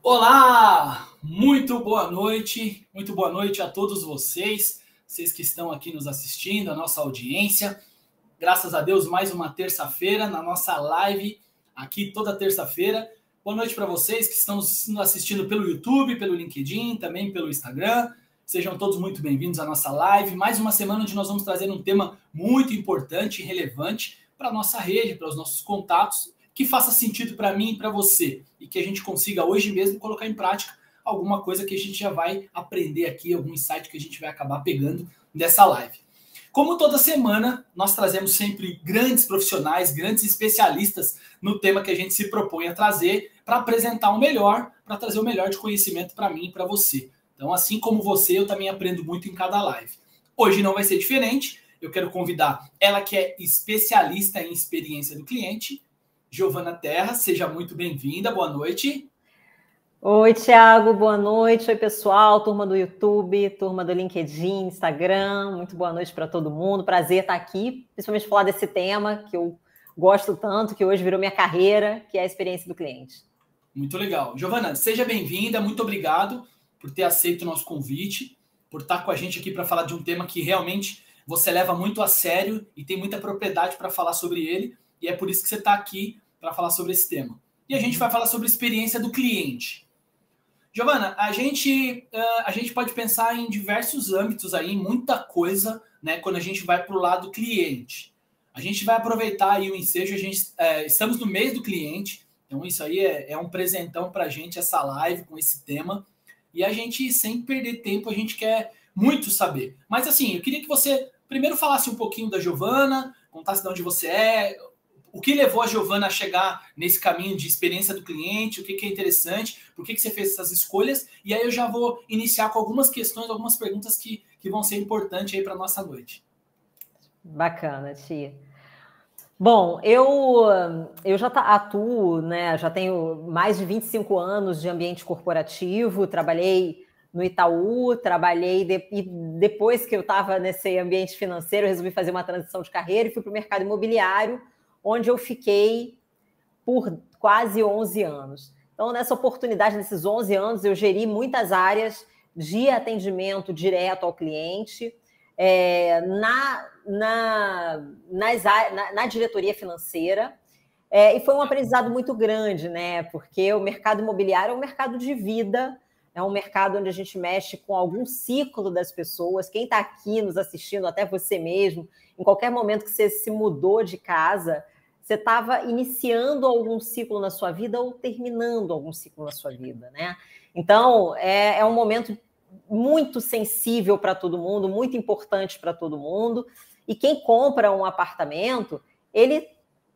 Olá, muito boa noite a todos vocês que estão aqui nos assistindo, a nossa audiência. Graças a Deus, mais uma terça-feira na nossa live, aqui toda terça-feira. Boa noite para vocês que estão nos assistindo pelo YouTube, pelo LinkedIn, também pelo Instagram. Sejam todos muito bem-vindos à nossa live. Mais uma semana onde nós vamos trazer um tema muito importante e relevante para a nossa rede, para os nossos contatos, que faça sentido para mim e para você, e que a gente consiga hoje mesmo colocar em prática alguma coisa que a gente já vai aprender aqui, algum insight que a gente vai acabar pegando dessa live. Como toda semana, nós trazemos sempre grandes profissionais, grandes especialistas no tema que a gente se propõe a trazer para apresentar o melhor, para trazer o melhor de conhecimento para mim e para você. Então, assim como você, eu também aprendo muito em cada live. Hoje não vai ser diferente, eu quero convidar ela que é especialista em experiência do cliente, Giovana Terra, seja muito bem-vinda, boa noite. Oi, Thiago, boa noite. Oi, pessoal, turma do YouTube, turma do LinkedIn, Instagram, muito boa noite para todo mundo. Prazer estar aqui, principalmente falar desse tema que eu gosto tanto, que hoje virou minha carreira, que é a experiência do cliente. Muito legal. Giovana, seja bem-vinda, muito obrigado por ter aceito o nosso convite, por estar com a gente aqui para falar de um tema que realmente você leva muito a sério e tem muita propriedade para falar sobre ele, e é por isso que você está aqui para falar sobre esse tema. E a gente vai falar sobre a experiência do cliente. Giovana, a gente pode pensar em diversos âmbitos aí, muita coisa, né, quando a gente vai para o lado cliente. A gente vai aproveitar aí o ensejo, estamos no mês do cliente, então isso aí é um presentão para a gente, essa live com esse tema. E a gente, sem perder tempo, a gente quer muito saber. Mas assim, eu queria que você primeiro falasse um pouquinho da Giovana, contasse de onde você é, o que levou a Giovana a chegar nesse caminho de experiência do cliente, o que é interessante, por que você fez essas escolhas, e aí eu já vou iniciar com algumas questões, algumas perguntas que vão ser importantes aí para a nossa noite. Bacana, Tia. Bom, eu já atuo, né, já tenho mais de 25 anos de ambiente corporativo, trabalhei no Itaú, e depois que eu estava nesse ambiente financeiro, eu resolvi fazer uma transição de carreira e fui para o mercado imobiliário, onde eu fiquei por quase 11 anos. Então, nessa oportunidade, nesses 11 anos, eu geri muitas áreas de atendimento direto ao cliente, na diretoria financeira, e foi um aprendizado muito grande, né? Porque o mercado imobiliário é um mercado de vida, é um mercado onde a gente mexe com algum ciclo das pessoas. Quem está aqui nos assistindo, até você mesmo, em qualquer momento que você se mudou de casa, você estava iniciando algum ciclo na sua vida ou terminando algum ciclo na sua vida, né? Então, é um momento muito sensível para todo mundo, muito importante para todo mundo. E quem compra um apartamento, ele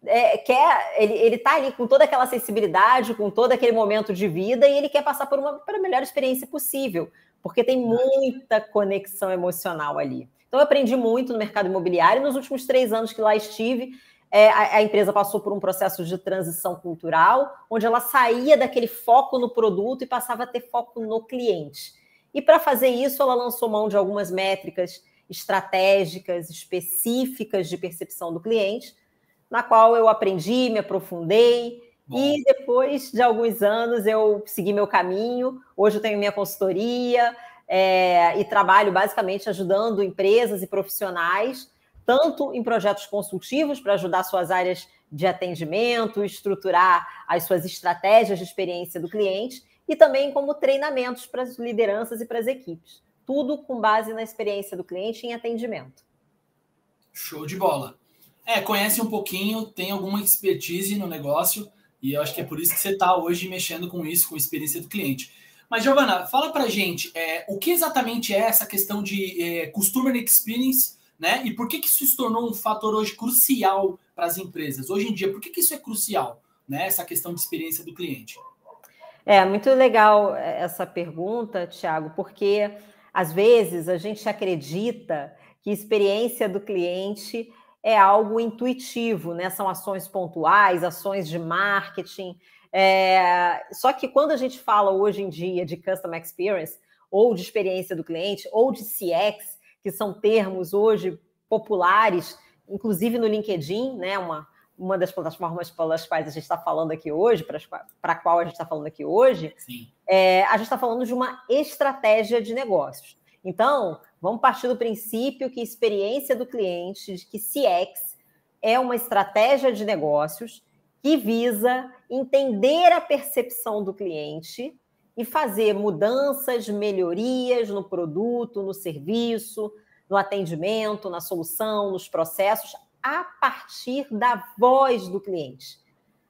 está ali com toda aquela sensibilidade, com todo aquele momento de vida, e ele quer passar por a melhor experiência possível, porque tem muita conexão emocional ali. Então, eu aprendi muito no mercado imobiliário. Nos últimos 3 anos que lá estive, a empresa passou por um processo de transição cultural, onde ela saía daquele foco no produto e passava a ter foco no cliente. E para fazer isso, ela lançou mão de algumas métricas estratégicas, específicas de percepção do cliente, na qual eu aprendi, me aprofundei. Bom. E depois de alguns anos eu segui meu caminho. Hoje eu tenho minha consultoria e trabalho basicamente ajudando empresas e profissionais, tanto em projetos consultivos para ajudar suas áreas de atendimento, estruturar as suas estratégias de experiência do cliente, e também como treinamentos para as lideranças e para as equipes. Tudo com base na experiência do cliente em atendimento. Show de bola. Conhece um pouquinho, tem alguma expertise no negócio, e eu acho que é por isso que você está hoje mexendo com isso, com a experiência do cliente. Mas, Giovana, fala pra gente, o que exatamente é essa questão de Customer Experience, né? E por que isso se tornou um fator hoje crucial para as empresas? Hoje em dia, por que isso é crucial, né? Essa questão de experiência do cliente. Muito legal essa pergunta, Thiago, porque às vezes a gente acredita que experiência do cliente é algo intuitivo, né? São ações pontuais, ações de marketing. Só que quando a gente fala hoje em dia de Customer Experience, ou de experiência do cliente, ou de CX, que são termos hoje populares, inclusive no LinkedIn, né? Uma das plataformas pelas quais a gente está falando aqui hoje, para a qual a gente está falando aqui hoje, a gente está falando de uma estratégia de negócios. Então, vamos partir do princípio que experiência do cliente, de que CX é uma estratégia de negócios que visa entender a percepção do cliente e fazer mudanças, melhorias no produto, no serviço, no atendimento, na solução, nos processos, a partir da voz do cliente,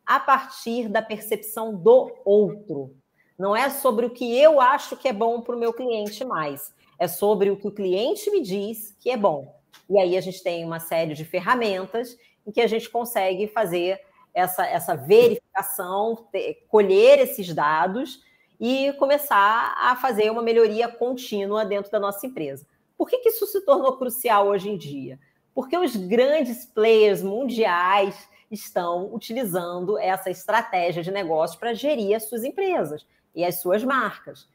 a partir da percepção do outro. Não é sobre o que eu acho que é bom para o meu cliente mais, é sobre o que o cliente me diz que é bom. E aí a gente tem uma série de ferramentas em que a gente consegue fazer essa verificação, colher esses dados e começar a fazer uma melhoria contínua dentro da nossa empresa. Por que isso se tornou crucial hoje em dia? Porque os grandes players mundiais estão utilizando essa estratégia de negócio para gerir as suas empresas e as suas marcas.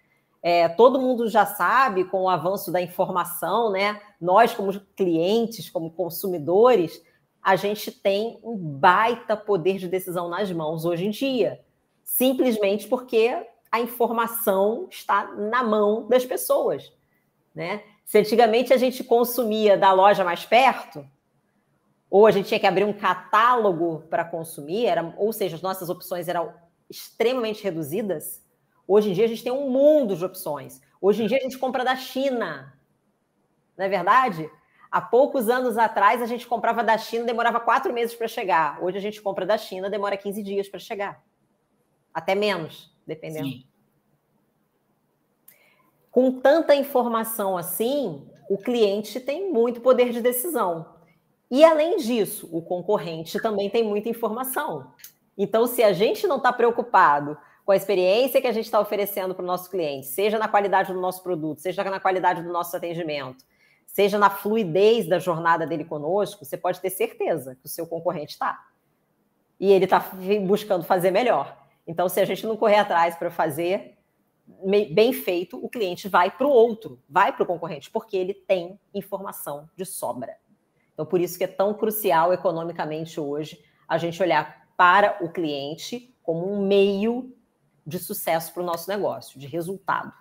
Todo mundo já sabe, com o avanço da informação, né? Nós, como clientes, como consumidores, a gente tem um baita poder de decisão nas mãos hoje em dia, simplesmente porque a informação está na mão das pessoas, né? Se antigamente a gente consumia da loja mais perto, ou a gente tinha que abrir um catálogo para consumir, ou seja, as nossas opções eram extremamente reduzidas, hoje em dia a gente tem um mundo de opções. Hoje em dia a gente compra da China, não é verdade? Há poucos anos atrás a gente comprava da China, demorava 4 meses para chegar. Hoje a gente compra da China, demora 15 dias para chegar. Até menos, dependendo. Sim. Com tanta informação assim, o cliente tem muito poder de decisão. E, além disso, o concorrente também tem muita informação. Então, se a gente não está preocupado com a experiência que a gente está oferecendo para o nosso cliente, seja na qualidade do nosso produto, seja na qualidade do nosso atendimento, seja na fluidez da jornada dele conosco, você pode ter certeza que o seu concorrente está. E ele está buscando fazer melhor. Então, se a gente não correr atrás para fazer bem feito, o cliente vai para o outro, vai para o concorrente, porque ele tem informação de sobra. Então, por isso que é tão crucial economicamente hoje a gente olhar para o cliente como um meio de sucesso para o nosso negócio, de resultado.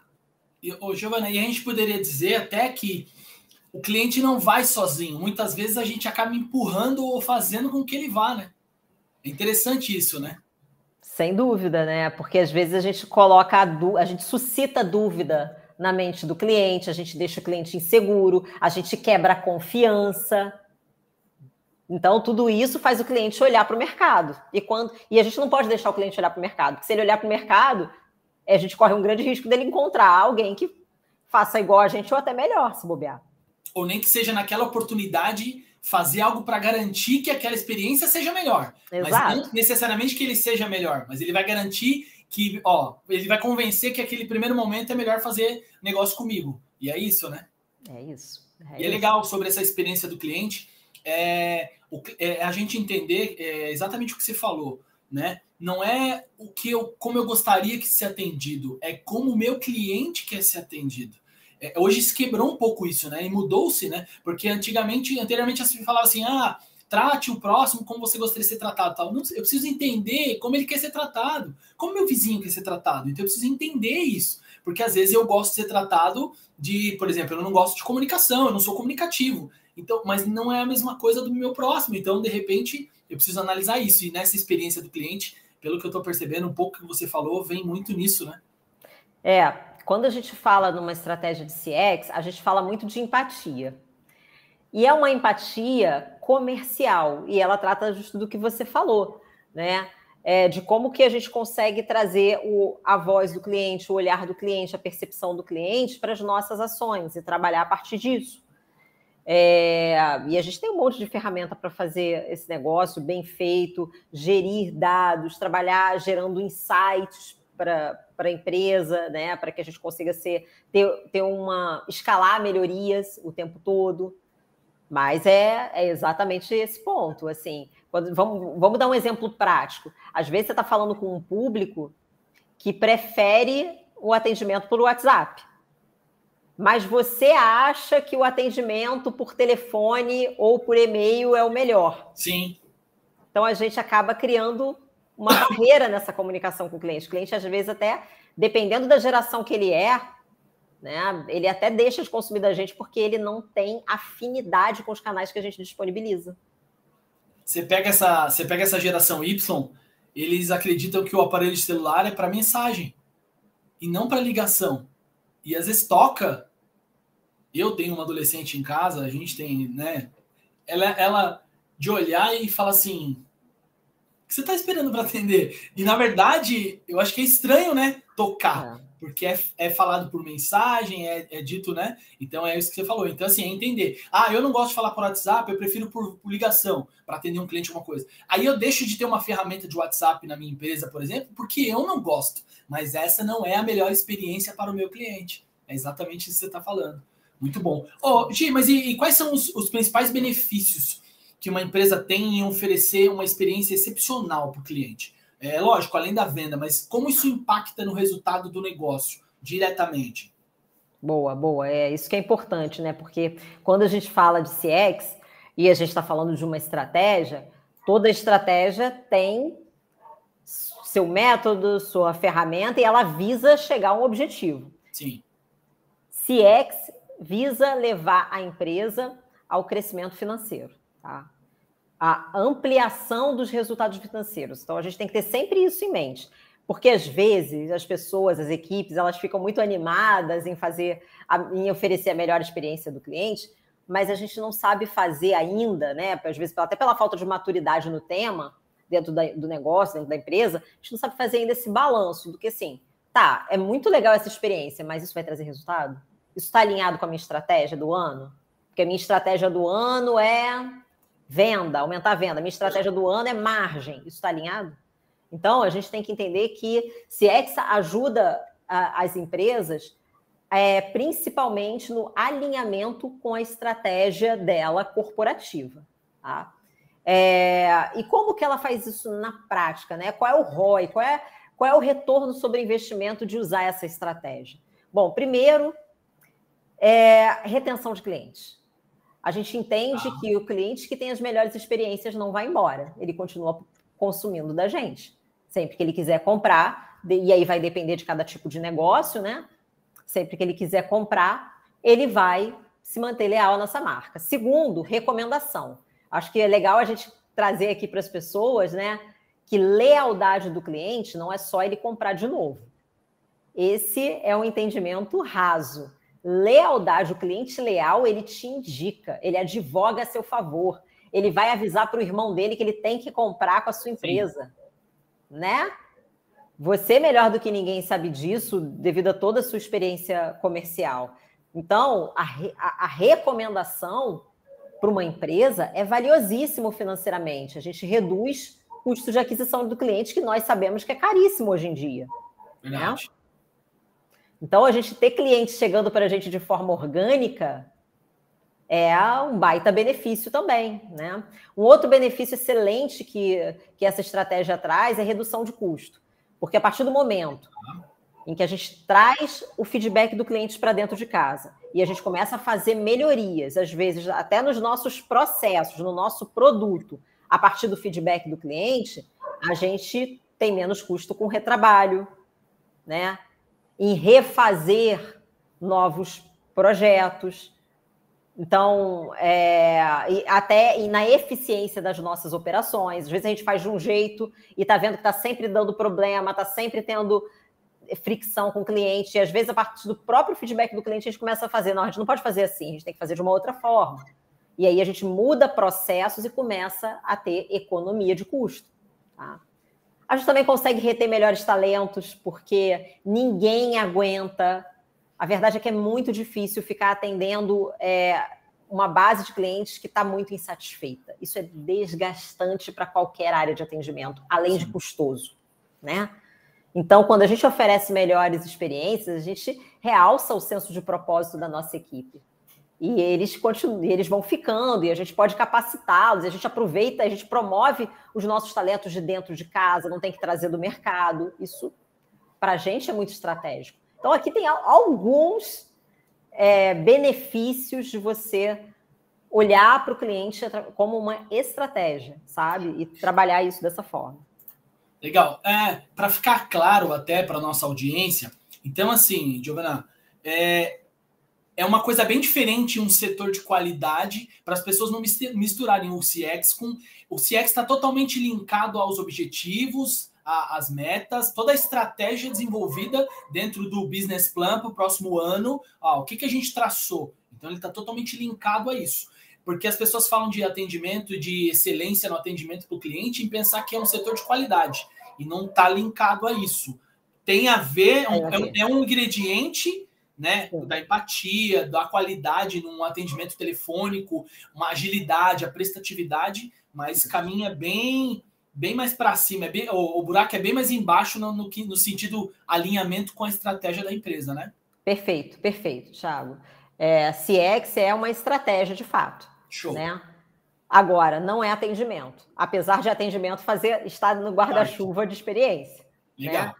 Giovana, e a gente poderia dizer até que o cliente não vai sozinho. Muitas vezes a gente acaba empurrando ou fazendo com que ele vá, né? É interessante isso, né? Sem dúvida, né? Porque às vezes a gente coloca a gente suscita dúvida na mente do cliente, a gente deixa o cliente inseguro, a gente quebra a confiança. Então, tudo isso faz o cliente olhar para o mercado. E a gente não pode deixar o cliente olhar para o mercado, porque se ele olhar para o mercado, a gente corre um grande risco dele encontrar alguém que faça igual a gente ou até melhor, se bobear. Ou nem que seja naquela oportunidade fazer algo para garantir que aquela experiência seja melhor. Exato. Mas não necessariamente que ele seja melhor, mas ele vai garantir que, ele vai convencer que aquele primeiro momento é melhor fazer negócio comigo. E é isso, né? É isso. E é legal sobre essa experiência do cliente, a gente entender exatamente o que você falou, né? Não é como eu gostaria que se atendido, é como o meu cliente quer ser atendido. Hoje se quebrou um pouco isso, né? E mudou-se, né? Porque anteriormente se falava assim, trate o próximo como você gostaria de ser tratado. Tal. Não, eu preciso entender como ele quer ser tratado, como meu vizinho quer ser tratado. Então eu preciso entender isso. Porque às vezes eu gosto de ser tratado por exemplo, eu não gosto de comunicação, eu não sou comunicativo. Então, mas não é a mesma coisa do meu próximo. Então, de repente, eu preciso analisar isso. E nessa experiência do cliente, pelo que eu estou percebendo, um pouco que você falou, vem muito nisso, né? Quando a gente fala numa estratégia de CX, a gente fala muito de empatia. E é uma empatia comercial, e ela trata justo do que você falou, né? De como que a gente consegue trazer a voz do cliente, o olhar do cliente, a percepção do cliente para as nossas ações e trabalhar a partir disso. E a gente tem um monte de ferramenta para fazer esse negócio bem feito, gerir dados, trabalhar gerando insights para a empresa, né? Para que a gente consiga escalar melhorias o tempo todo. Mas é exatamente esse ponto. Assim, vamos dar um exemplo prático. Às vezes você está falando com um público que prefere o atendimento por WhatsApp, mas você acha que o atendimento por telefone ou por e-mail é o melhor. Sim. Então, a gente acaba criando uma barreira nessa comunicação com o cliente. O cliente, às vezes, até, dependendo da geração que ele é, né, ele até deixa de consumir da gente porque ele não tem afinidade com os canais que a gente disponibiliza. Você pega essa geração Y, eles acreditam que o aparelho celular é para mensagem e não para ligação. E às vezes toca. Eu tenho uma adolescente em casa, a gente tem, né? Ela de olhar e fala assim: o que você está esperando para atender? E na verdade, eu acho que é estranho, né? Tocar. Porque é falado por mensagem, é dito, né? Então é isso que você falou. Então, assim, é entender. Eu não gosto de falar por WhatsApp, eu prefiro por ligação, para atender um cliente alguma coisa. Aí eu deixo de ter uma ferramenta de WhatsApp na minha empresa, por exemplo, porque eu não gosto. Mas essa não é a melhor experiência para o meu cliente. É exatamente isso que você está falando. Muito bom. Gi, mas e quais são os principais benefícios que uma empresa tem em oferecer uma experiência excepcional para o cliente? É lógico, além da venda, mas como isso impacta no resultado do negócio diretamente? Boa. É isso que é importante, né? Porque quando a gente fala de CX e a gente está falando de uma estratégia, toda estratégia tem seu método, sua ferramenta, e ela visa chegar a um objetivo. Sim. CX visa levar a empresa ao crescimento financeiro, tá? A ampliação dos resultados financeiros. Então, a gente tem que ter sempre isso em mente. Porque, às vezes, as pessoas, as equipes, elas ficam muito animadas em oferecer a melhor experiência do cliente, mas a gente não sabe fazer ainda, né? Às vezes, até pela falta de maturidade no tema, dentro do negócio, dentro da empresa, a gente não sabe fazer ainda esse balanço do que, assim, tá, é muito legal essa experiência, mas isso vai trazer resultado? Isso está alinhado com a minha estratégia do ano? Porque a minha estratégia do ano é venda, aumentar a venda. A minha estratégia do ano é margem. Isso está alinhado? Então, a gente tem que entender que CX ajuda as empresas principalmente no alinhamento com a estratégia dela corporativa. Tá? E como que ela faz isso na prática? Né? Qual é o ROI? Qual é o retorno sobre investimento de usar essa estratégia? Bom, primeiro, retenção de clientes. A gente entende que o cliente que tem as melhores experiências não vai embora. Ele continua consumindo da gente. Sempre que ele quiser comprar, e aí vai depender de cada tipo de negócio, né? Sempre que ele quiser comprar, ele vai se manter leal à nossa marca. Segundo, recomendação. Acho que é legal a gente trazer aqui para as pessoas, né, que lealdade do cliente não é só ele comprar de novo. Esse é um entendimento raso. Lealdade, o cliente leal, ele te indica, ele advoga a seu favor, ele vai avisar para o irmão dele que ele tem que comprar com a sua empresa, né? Você, melhor do que ninguém, sabe disso devido a toda a sua experiência comercial. Então, a recomendação para uma empresa é valiosíssimo financeiramente. A gente reduz o custo de aquisição do cliente, que nós sabemos que é caríssimo hoje em dia. Verdade. Né? Então, a gente ter clientes chegando para a gente de forma orgânica é um baita benefício também, né? Um outro benefício excelente que essa estratégia traz é redução de custo. Porque a partir do momento em que a gente traz o feedback do cliente para dentro de casa e a gente começa a fazer melhorias, às vezes até nos nossos processos, no nosso produto, a partir do feedback do cliente, a gente tem menos custo com retrabalho, né? Em refazer novos projetos. Então, e na eficiência das nossas operações. Às vezes a gente faz de um jeito e está vendo que está sempre dando problema, está sempre tendo fricção com o cliente. E às vezes, a partir do próprio feedback do cliente, a gente começa a fazer. Não, a gente não pode fazer assim, a gente tem que fazer de uma outra forma. E aí a gente muda processos e começa a ter economia de custo. Tá? A gente também consegue reter melhores talentos, porque ninguém aguenta. A verdade é que é muito difícil ficar atendendo uma base de clientes que está muito insatisfeita. Isso é desgastante para qualquer área de atendimento, além de custoso, né? Então, quando a gente oferece melhores experiências, a gente realça o senso de propósito da nossa equipe. E eles continuam, eles vão ficando, e a gente pode capacitá-los, a gente aproveita, a gente promove os nossos talentos de dentro de casa, não tem que trazer do mercado. Isso, para a gente, é muito estratégico. Então, aqui tem alguns benefícios de você olhar para o cliente como uma estratégia, sabe? E trabalhar isso dessa forma. Legal. Para ficar claro até para a nossa audiência, então, assim, Giovana, é uma coisa bem diferente um setor de qualidade, para as pessoas não misturarem o CX com... O CX está totalmente linkado aos objetivos, às metas, toda a estratégia desenvolvida dentro do business plan para o próximo ano. O que a gente traçou? Então, ele está totalmente linkado a isso. Porque as pessoas falam de atendimento, de excelência no atendimento para o cliente, em pensar que é um setor de qualidade. E não está linkado a isso. Tem a ver, é um ingrediente... né, da empatia, da qualidade num atendimento telefônico, uma agilidade, a prestatividade, mas caminha bem mais para cima, o buraco é bem mais embaixo no sentido alinhamento com a estratégia da empresa, né? Perfeito, Thiago. CX é uma estratégia de fato. Show. Né? Agora, não é atendimento. Apesar de atendimento estar no guarda-chuva de experiência. Legal. Né?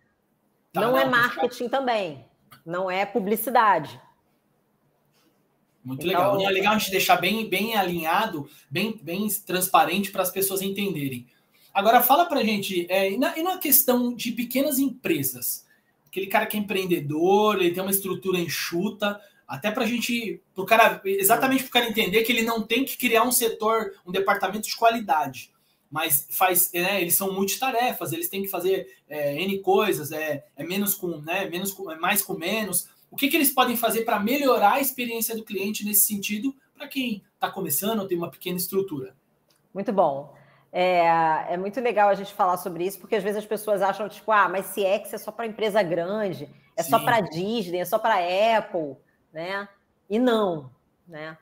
Não é marketing também. Não é publicidade. Muito legal. Então, é legal a gente deixar bem alinhado, bem transparente para as pessoas entenderem. Agora, fala para a gente, e na questão de pequenas empresas? Aquele cara que é empreendedor, ele tem uma estrutura enxuta, até para a gente, exatamente para o cara entender que ele não tem que criar um setor, um departamento de qualidade. Mas eles são multitarefas, eles têm que fazer N coisas, mais com menos. O que eles podem fazer para melhorar a experiência do cliente nesse sentido, para quem está começando ou tem uma pequena estrutura? Muito bom. É muito legal a gente falar sobre isso, porque às vezes as pessoas acham, tipo, mas CX é só para empresa grande, é Sim. só para Disney, é só para Apple, né? E não, né?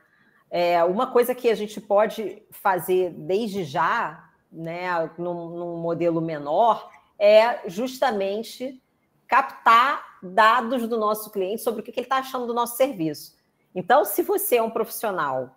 Uma coisa que a gente pode fazer desde já, né, num modelo menor, é justamente captar dados do nosso cliente sobre o que ele está achando do nosso serviço. Então, se você é um profissional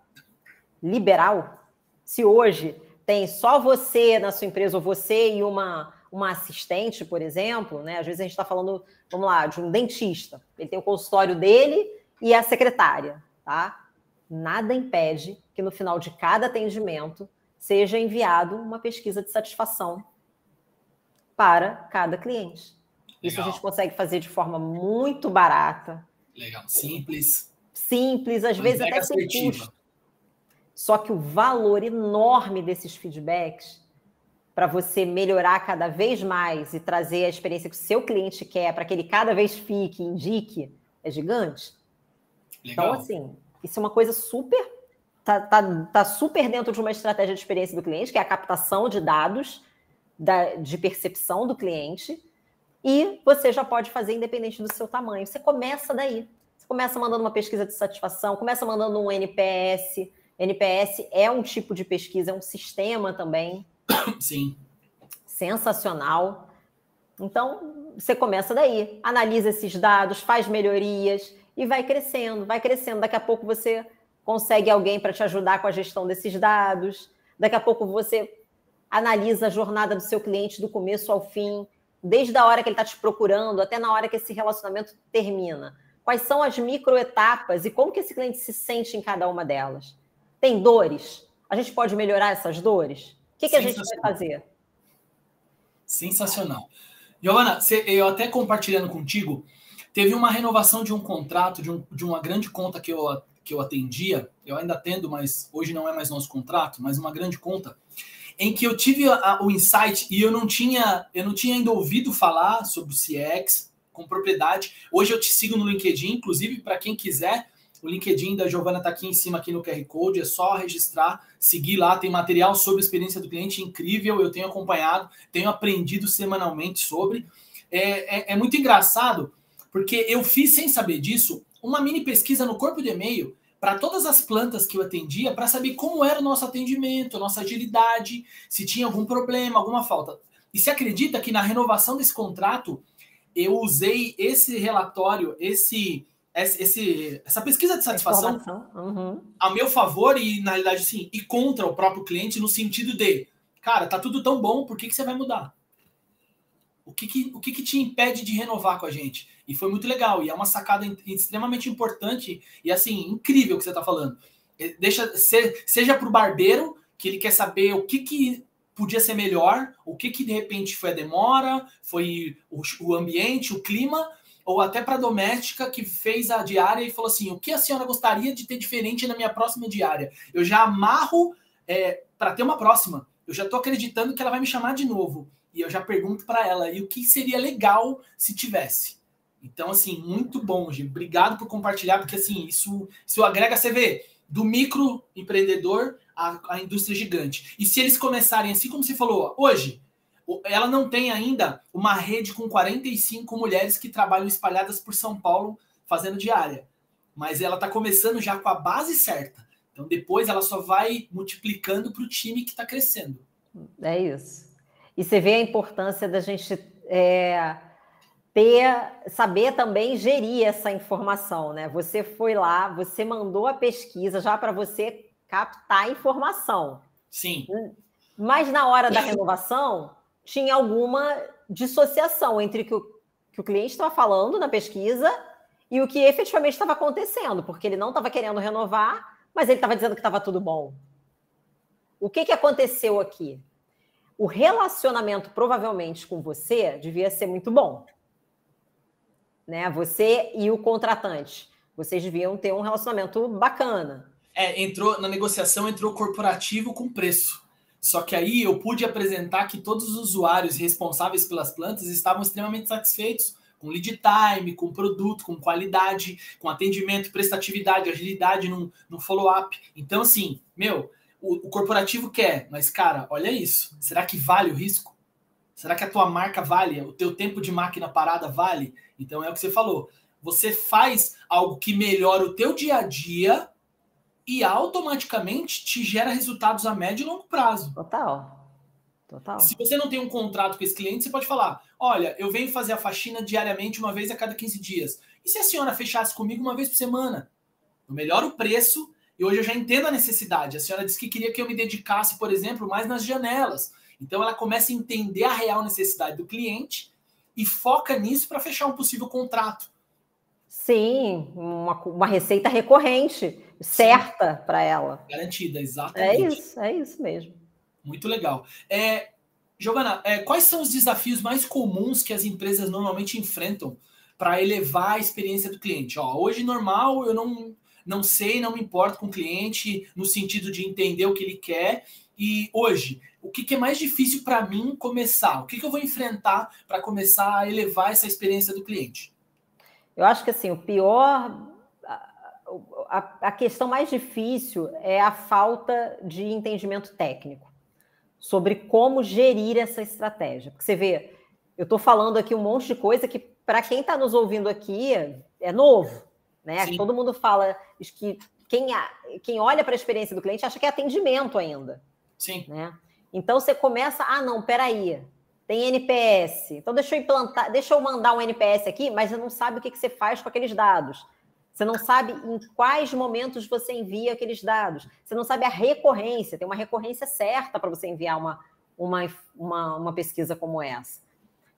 liberal, se hoje tem só você na sua empresa, ou você e uma assistente, por exemplo, né? Às vezes a gente está falando, vamos lá, de um dentista. Ele tem o consultório dele e a secretária, tá? Nada impede que no final de cada atendimento seja enviado uma pesquisa de satisfação para cada cliente. Legal. Isso a gente consegue fazer de forma muito barata. Legal, simples. Simples, às vezes até sem custo. Só que o valor enorme desses feedbacks para você melhorar cada vez mais e trazer a experiência que o seu cliente quer para que ele cada vez fique, indique, é gigante. Legal. Então, assim, isso é uma coisa super... Tá super dentro de uma estratégia de experiência do cliente, que é a captação de dados de percepção do cliente, e você já pode fazer independente do seu tamanho. Você começa daí. Você começa mandando uma pesquisa de satisfação, começa mandando um NPS. NPS é um tipo de pesquisa, é um sistema também. Sim. Sensacional. Então, você começa daí. Analisa esses dados, faz melhorias e vai crescendo, vai crescendo. Daqui a pouco você consegue alguém para te ajudar com a gestão desses dados. Daqui a pouco você analisa a jornada do seu cliente do começo ao fim, desde a hora que ele está te procurando até na hora que esse relacionamento termina. Quais são as microetapas e como que esse cliente se sente em cada uma delas? Tem dores? A gente pode melhorar essas dores? O que a gente vai fazer? Sensacional. Giovana, eu até compartilhando contigo, teve uma renovação de um contrato de uma grande conta que eu atendia, eu ainda atendo, mas hoje não é mais nosso contrato, mas uma grande conta, em que eu tive o insight e eu não tinha ainda ouvido falar sobre o CX com propriedade. Hoje eu te sigo no LinkedIn, inclusive para quem quiser, o LinkedIn da Giovana está aqui em cima, aqui no QR Code, é só registrar, seguir lá, tem material sobre a experiência do cliente incrível, eu tenho acompanhado, tenho aprendido semanalmente sobre. É muito engraçado, porque eu fiz, sem saber disso, uma mini pesquisa no corpo de e-mail para todas as plantas que eu atendia, para saber como era o nosso atendimento, a nossa agilidade, se tinha algum problema, alguma falta. E se acredita que na renovação desse contrato, eu usei esse relatório, essa pesquisa de satisfação Uhum. a meu favor e, na realidade, sim, e contra o próprio cliente no sentido de, cara, tá tudo tão bom, por que você vai mudar? O que te impede de renovar com a gente? E foi muito legal, e é uma sacada extremamente importante e, assim, incrível que você tá falando. Seja pro barbeiro, que ele quer saber o que podia ser melhor, o que de repente foi a demora, foi o ambiente, o clima, ou até para a doméstica que fez a diária e falou assim, o que a senhora gostaria de ter diferente na minha próxima diária? Eu já amarro para ter uma próxima. Eu já estou acreditando que ela vai me chamar de novo. E eu já pergunto para ela, e o que seria legal se tivesse? Então, assim, muito bom, Gi. Obrigado por compartilhar, porque assim, isso agrega, você vê, do microempreendedor à indústria gigante. E se eles começarem, assim como você falou, hoje, ela não tem ainda uma rede com 45 mulheres que trabalham espalhadas por São Paulo fazendo diária. Mas ela está começando já com a base certa. Então depois ela só vai multiplicando para o time que está crescendo. É isso. E você vê a importância da gente saber também gerir essa informação, né? Você foi lá, você mandou a pesquisa já para você captar a informação. Sim. Mas na hora da renovação, tinha alguma dissociação entre o que o cliente estava falando na pesquisa e o que efetivamente estava acontecendo, porque ele não estava querendo renovar, mas ele estava dizendo que estava tudo bom. O que aconteceu aqui? O relacionamento, provavelmente, com você devia ser muito bom. Né? Você e o contratante. Vocês deviam ter um relacionamento bacana. Entrou na negociação, entrou corporativo com preço. Só que aí eu pude apresentar que todos os usuários responsáveis pelas plantas estavam extremamente satisfeitos com lead time, com produto, com qualidade, com atendimento, prestatividade, agilidade no follow-up. Então, assim, o corporativo quer, mas, cara, olha isso. Será que vale o risco? Será que a tua marca vale? O teu tempo de máquina parada vale? Então, é o que você falou. Você faz algo que melhora o teu dia a dia e automaticamente te gera resultados a médio e longo prazo. Total. Se você não tem um contrato com esse cliente, você pode falar, olha, eu venho fazer a faxina diariamente, uma vez a cada 15 dias. E se a senhora fechasse comigo uma vez por semana? Eu melhoro o preço e hoje eu já entendo a necessidade. A senhora disse que queria que eu me dedicasse, por exemplo, mais nas janelas. Então ela começa a entender a real necessidade do cliente e foca nisso para fechar um possível contrato. Sim, uma receita recorrente, certa para ela. Garantida, exatamente. É isso mesmo. Muito legal. Giovana, quais são os desafios mais comuns que as empresas normalmente enfrentam para elevar a experiência do cliente? Hoje, normal, eu não sei, não me importo com o cliente no sentido de entender o que ele quer. E hoje, o que é mais difícil para mim começar? O que eu vou enfrentar para começar a elevar essa experiência do cliente? Eu acho que assim, o pior, a questão mais difícil é a falta de entendimento técnico sobre como gerir essa estratégia. Porque você vê, eu estou falando aqui um monte de coisa que, para quem está nos ouvindo aqui, é novo. Né? Sim. Todo mundo fala que quem olha para a experiência do cliente acha que é atendimento ainda. Sim. Né? Então você começa, não, peraí, tem NPS, então deixa eu mandar um NPS aqui, mas você não sabe o que você faz com aqueles dados. Você não sabe em quais momentos você envia aqueles dados. Você não sabe a recorrência, tem uma recorrência certa para você enviar uma pesquisa como essa.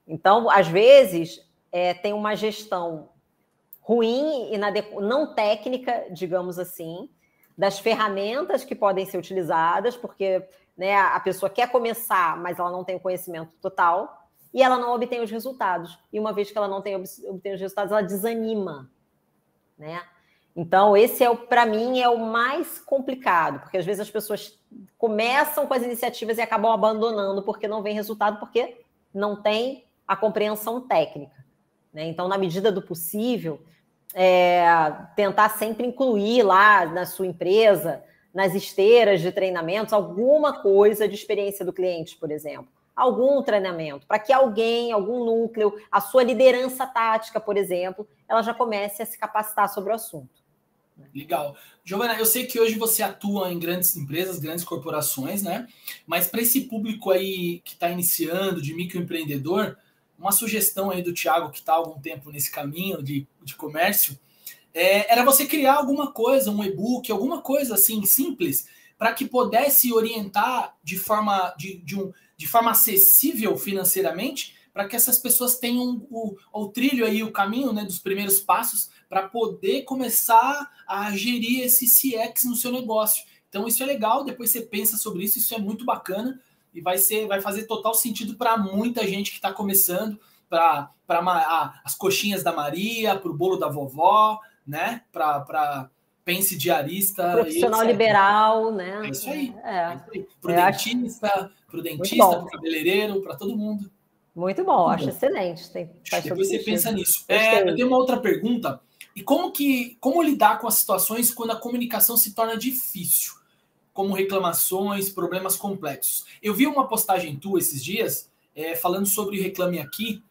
Então, às vezes, tem uma gestão ruim e não técnica, digamos assim, das ferramentas que podem ser utilizadas, porque né, a pessoa quer começar, mas ela não tem o conhecimento total, e ela não obtém os resultados. E uma vez que ela não obtém os resultados, ela desanima. Né? Então, esse para mim, é o mais complicado, porque às vezes as pessoas começam com as iniciativas e acabam abandonando porque não vem resultado, porque não tem a compreensão técnica. Né? Então, na medida do possível, tentar sempre incluir lá na sua empresa, nas esteiras de treinamentos, alguma coisa de experiência do cliente, por exemplo. Algum treinamento, para que algum núcleo, a sua liderança tática, por exemplo, ela já comece a se capacitar sobre o assunto. Legal. Giovana, eu sei que hoje você atua em grandes empresas, grandes corporações, né? Mas para esse público aí que está iniciando, de microempreendedor, uma sugestão aí do Thiago, que está há algum tempo nesse caminho de comércio, era você criar alguma coisa, um e-book, alguma coisa assim simples, para que pudesse orientar de forma acessível financeiramente, para que essas pessoas tenham o trilho aí, o caminho, né, dos primeiros passos para poder começar a gerir esse CX no seu negócio. Então isso é legal, depois você pensa sobre isso, isso é muito bacana e vai fazer total sentido para muita gente que está começando, para as coxinhas da Maria, para o bolo da vovó, né? Para pense diarista. Profissional liberal, né? É isso aí. É isso aí. Pro dentista, pro cabeleireiro, para todo mundo. Muito bom, acho excelente. Depois você pensa nisso. Eu tenho uma outra pergunta. E como lidar com as situações quando a comunicação se torna difícil? Como reclamações, problemas complexos. Eu vi uma postagem tua esses dias falando sobre Reclame Aqui,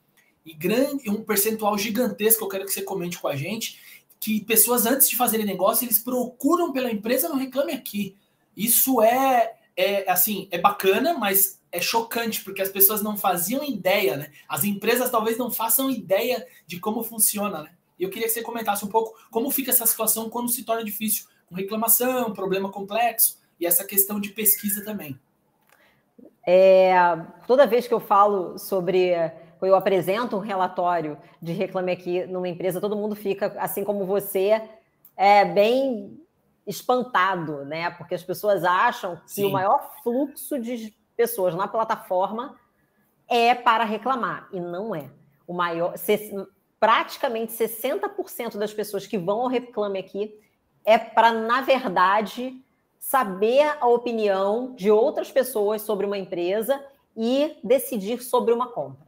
e um percentual gigantesco, eu quero que você comente com a gente, que pessoas antes de fazerem negócio, eles procuram pela empresa no Reclame Aqui. Isso assim, é bacana, mas é chocante, porque as pessoas não faziam ideia, né? As empresas talvez não façam ideia de como funciona, né? E eu queria que você comentasse um pouco como fica essa situação quando se torna difícil, com reclamação, problema complexo, e essa questão de pesquisa também. Toda vez que eu falo sobre... eu apresento um relatório de Reclame Aqui numa empresa, todo mundo fica, assim como você, bem espantado, né? Porque as pessoas acham que Sim. o maior fluxo de pessoas na plataforma é para reclamar, e não é. Praticamente 60% das pessoas que vão ao Reclame Aqui é para, na verdade, saber a opinião de outras pessoas sobre uma empresa e decidir sobre uma compra.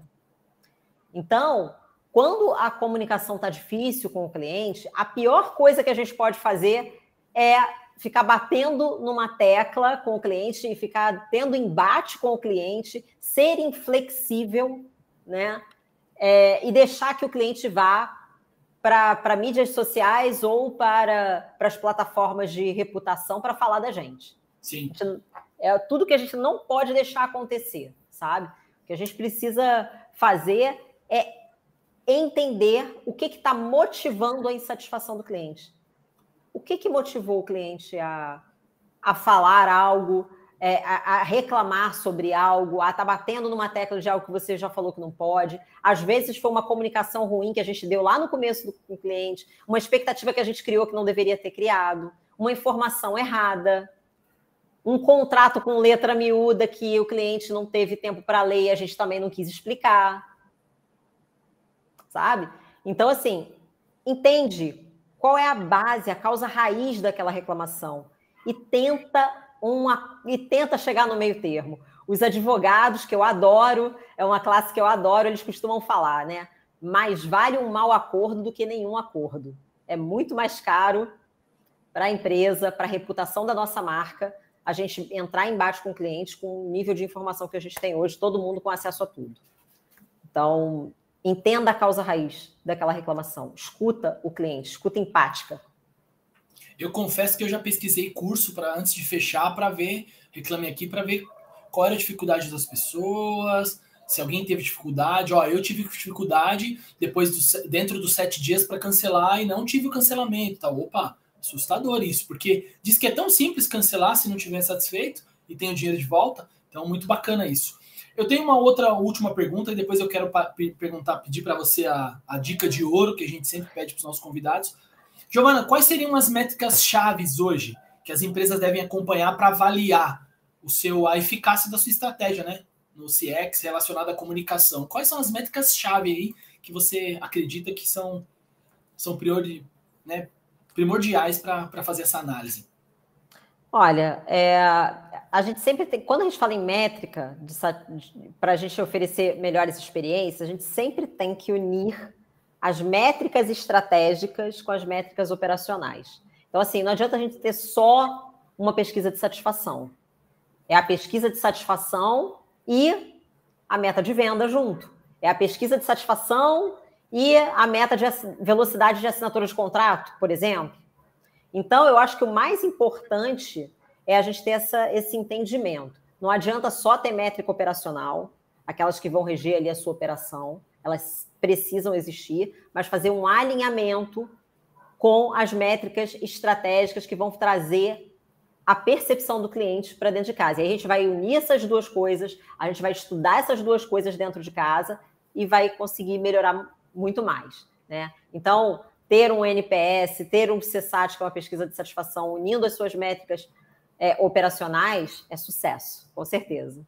Então, quando a comunicação está difícil com o cliente, a pior coisa que a gente pode fazer é ficar batendo numa tecla com o cliente e ficar tendo embate com o cliente, ser inflexível, né? E deixar que o cliente vá para mídias sociais ou para as plataformas de reputação para falar da gente. Sim. É tudo que a gente não pode deixar acontecer, sabe? O que a gente precisa fazer é entender o que está motivando a insatisfação do cliente. O que motivou o cliente a falar algo, a reclamar sobre algo, a estar batendo numa tecla de algo que você já falou que não pode. Às vezes foi uma comunicação ruim que a gente deu lá no começo com o cliente, uma expectativa que a gente criou que não deveria ter criado, uma informação errada, um contrato com letra miúda que o cliente não teve tempo para ler e a gente também não quis explicar. Sabe? Então, assim, entende qual é a base, a causa raiz daquela reclamação e tenta chegar no meio termo. Os advogados, que eu adoro, é uma classe que eu adoro, eles costumam falar, né? Mais vale um mau acordo do que nenhum acordo. É muito mais caro para a empresa, para a reputação da nossa marca, a gente entrar em embate com o cliente com o nível de informação que a gente tem hoje, todo mundo com acesso a tudo. Então, entenda a causa raiz daquela reclamação. Escuta o cliente, escuta empática. Eu confesso que eu já pesquisei curso antes de fechar para ver, Reclame Aqui, para ver qual era a dificuldade das pessoas, se alguém teve dificuldade. Eu tive dificuldade dentro dos 7 dias para cancelar e não tive o cancelamento. Tá? Opa, assustador isso, porque diz que é tão simples cancelar se não estiver satisfeito e tem o dinheiro de volta. Então, muito bacana isso. Eu tenho uma última pergunta e depois eu quero pedir para você a dica de ouro que a gente sempre pede para os nossos convidados. Giovana, quais seriam as métricas chaves hoje que as empresas devem acompanhar para avaliar a eficácia da sua estratégia, né? No CX relacionado à comunicação. Quais são as métricas chave aí que você acredita que são primordiais para fazer essa análise? Olha, a gente sempre tem, quando a gente fala em métrica, para a gente oferecer melhores experiências, a gente sempre tem que unir as métricas estratégicas com as métricas operacionais. Então, assim, não adianta a gente ter só uma pesquisa de satisfação. É a pesquisa de satisfação e a meta de venda junto. É a pesquisa de satisfação e a meta de velocidade de assinatura de contrato, por exemplo. Então, eu acho que o mais importante é a gente ter esse entendimento. Não adianta só ter métrica operacional, aquelas que vão reger ali a sua operação, elas precisam existir, mas fazer um alinhamento com as métricas estratégicas que vão trazer a percepção do cliente para dentro de casa. E aí a gente vai unir essas duas coisas, a gente vai estudar essas duas coisas dentro de casa e vai conseguir melhorar muito mais, né? Então, ter um NPS, ter um CSAT, que é uma pesquisa de satisfação, unindo as suas métricas operacionais, é sucesso, com certeza.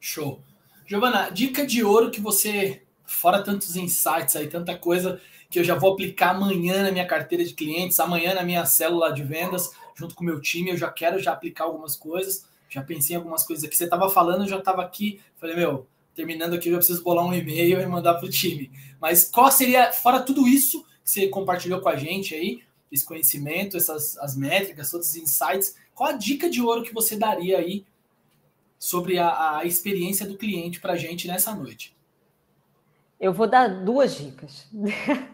Show. Giovana, dica de ouro que você, fora tantos insights aí, tanta coisa que eu já vou aplicar amanhã na minha carteira de clientes, amanhã na minha célula de vendas, junto com o meu time, eu já quero aplicar algumas coisas, já pensei em algumas coisas aqui. Você estava falando, eu já estava aqui, falei, terminando aqui, eu já preciso bolar um e-mail e mandar para o time. Mas qual seria, fora tudo isso que você compartilhou com a gente aí, esse conhecimento, as métricas, todos os insights, qual a dica de ouro que você daria aí sobre a experiência do cliente para a gente nessa noite? Eu vou dar 2 dicas.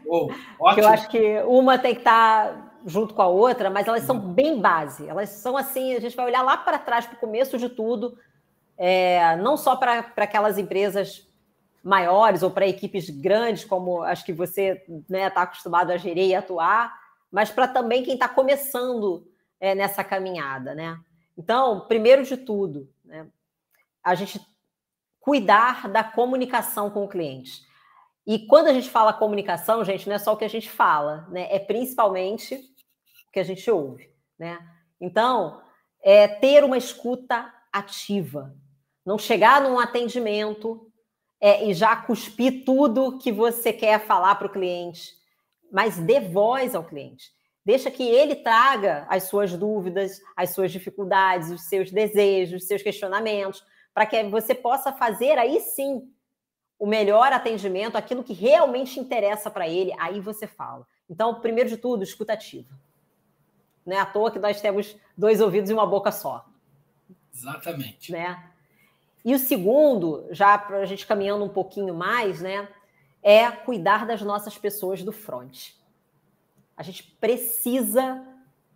Ótimo. Eu acho que uma tem que estar junto com a outra, mas elas são bem base. Elas são assim, a gente vai olhar lá para trás, para o começo de tudo, não só para aquelas empresas maiores ou para equipes grandes, como as que você está acostumado a gerir e atuar, mas para também quem está começando nessa caminhada, né? Então, primeiro de tudo, né, a gente cuidar da comunicação com o cliente. E quando a gente fala comunicação, gente, não é só o que a gente fala, né? É principalmente o que a gente ouve, né? Então, ter uma escuta ativa. Não chegar num atendimento e já cuspir tudo que você quer falar para o cliente, mas dê voz ao cliente. Deixa que ele traga as suas dúvidas, as suas dificuldades, os seus desejos, os seus questionamentos, para que você possa fazer aí sim o melhor atendimento, aquilo que realmente interessa para ele, aí você fala. Então, primeiro de tudo, escuta ativa. Não é à toa que nós temos 2 ouvidos e uma boca só. Exatamente. Né? E o segundo, já para a gente caminhando um pouquinho mais, né, é cuidar das nossas pessoas do front. A gente precisa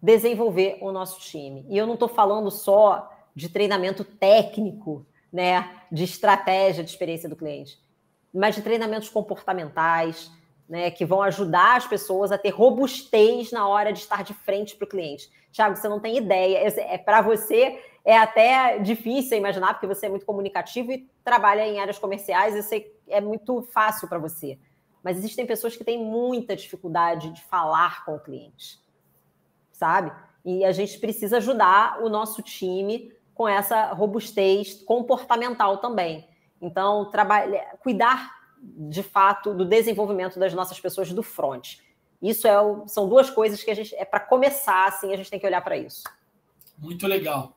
desenvolver o nosso time. E eu não estou falando só de treinamento técnico, né, de estratégia de experiência do cliente, mas de treinamentos comportamentais, né, que vão ajudar as pessoas a ter robustez na hora de estar de frente para o cliente. Thiago, você não tem ideia. Para você é até difícil imaginar, porque você é muito comunicativo e trabalha em áreas comerciais, isso é muito fácil para você. Mas existem pessoas que têm muita dificuldade de falar com o cliente, sabe? E a gente precisa ajudar o nosso time com essa robustez comportamental também. Então, cuidar, de fato, do desenvolvimento das nossas pessoas do front. Isso são 2 coisas que a gente para começar, assim, a gente tem que olhar para isso. Muito legal.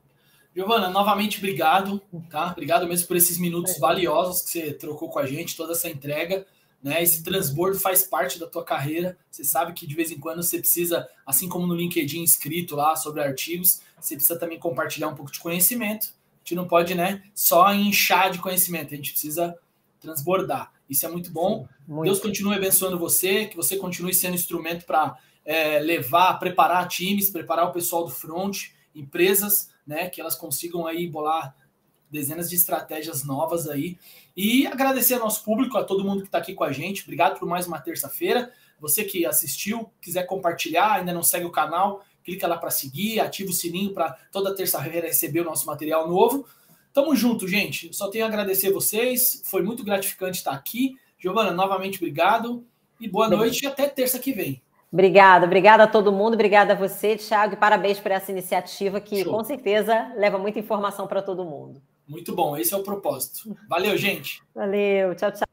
Giovana, novamente, obrigado, tá? Obrigado mesmo por esses minutos valiosos que você trocou com a gente, toda essa entrega, né? Esse transbordo faz parte da tua carreira. Você sabe que de vez em quando você precisa, assim como no LinkedIn escrito lá sobre artigos, você precisa também compartilhar um pouco de conhecimento. A gente não pode, né, só inchar de conhecimento, a gente precisa transbordar. Isso é muito bom. Sim, muito. Deus continue abençoando você, que você continue sendo instrumento para preparar times, preparar o pessoal do front, empresas, né, que elas consigam aí bolar dezenas de estratégias novas aí. E agradecer ao nosso público, a todo mundo que está aqui com a gente. Obrigado por mais uma terça-feira. Você que assistiu, quiser compartilhar, ainda não segue o canal, clica lá para seguir, ativa o sininho para toda terça-feira receber o nosso material novo. Tamo junto, gente. Só tenho a agradecer a vocês. Foi muito gratificante estar aqui. Giovana, novamente, obrigado. E boa noite e até terça que vem. Obrigada a todo mundo. Obrigada a você, Thiago. E parabéns por essa iniciativa que, com certeza, leva muita informação para todo mundo. Muito bom. Esse é o propósito. Valeu, gente. Valeu. Tchau, tchau.